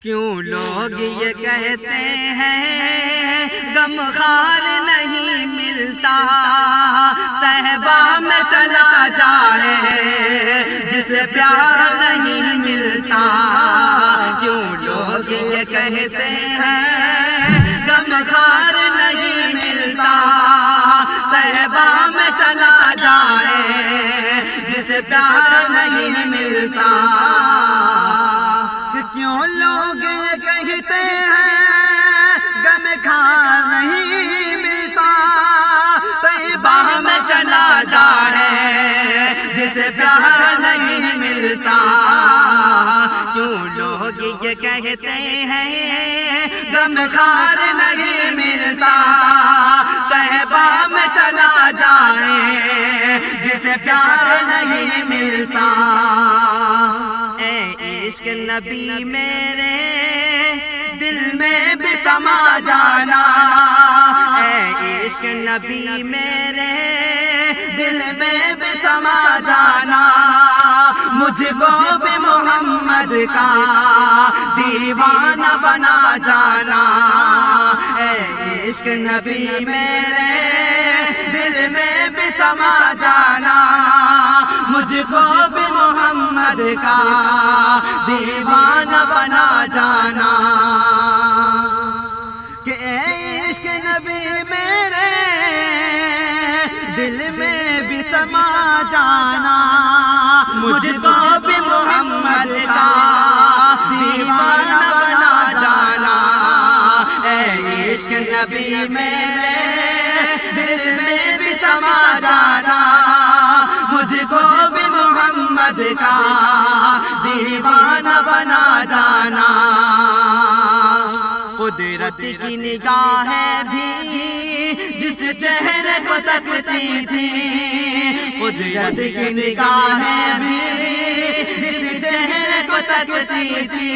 کیوں لوگ یہ کہتے ہیں غم خار نہیں ملتا، طیبہ میں چلا جائے جسے پیار نہیں ملتا۔ کیوں لوگ یہ کہتے ہیں غم خار نہیں ملتا، طیبہ میں چلا جائے جسے پیار نہیں ملتا۔ کیوں لوگ یہ کہتے ہیں غم خار نہیں ملتا، طیبہ میں چلا جائے جسے پیار نہیں ملتا۔ کیوں لوگ یہ کہتے ہیں غم خار نہیں ملتا، طیبہ میں چلا جائے جسے پیار نہیں ملتا۔ عشق نبی میرے دل میں بھی سما جانا، اے عشق نبی میرے دل میں بھی سما جانا، مجھ کو بھی محمد کا دیوانہ بنا جانا۔ اے عشق نبی میرے دل میں بھی سما جانا، مجھ کو بھی محمد کا دیوانہ بنا جانا۔ کہ اے عشق نبی میرے دل میں بھی سما جانا، مجھ کو بھی محمد کا دیوانہ بنا جانا۔ اے عشق نبی میرے دل میں بھی سما جانا، مجھ کو بھی محمد کا دیوانہ بنا جانا۔ قدرت کی نگاہیں بھی جس چہرے کو تکتی تھی، قدرت کی نگاہیں بھی جس چہرے کو تکتی تھی،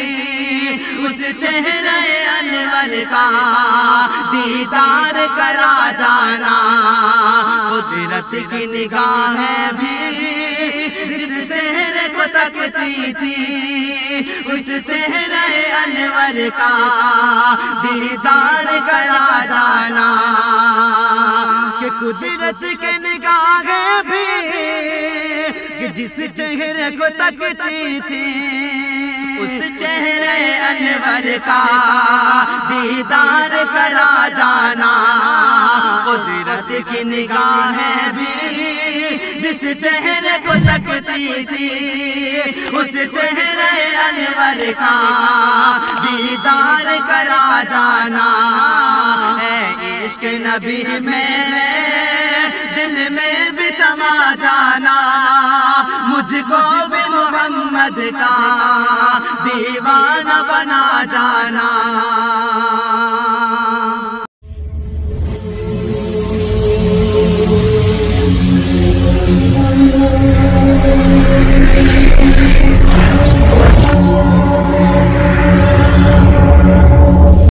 اس چہرے انور کا دیدار کرا جانا۔ قدرت کی نگاہیں بھی جس چہرے کو تکتی تھی، اس چہرے انور کا دیدار کرا جانا۔ کہ قدرت کے نگاہیں بھی کہ جس چہرے کو تکتی تھی، اس چہرے انور کا دیدار کرا جانا۔ قدرت کی نگاہیں بھی جس چہرے کو تکتی تھی، اس چہرے انور کا دیدار کرا جانا۔ اے عشق نبی میرے دل میں بھی سما جانا، مجھ کو بھی محمد کا دیوانہ بنا جانا۔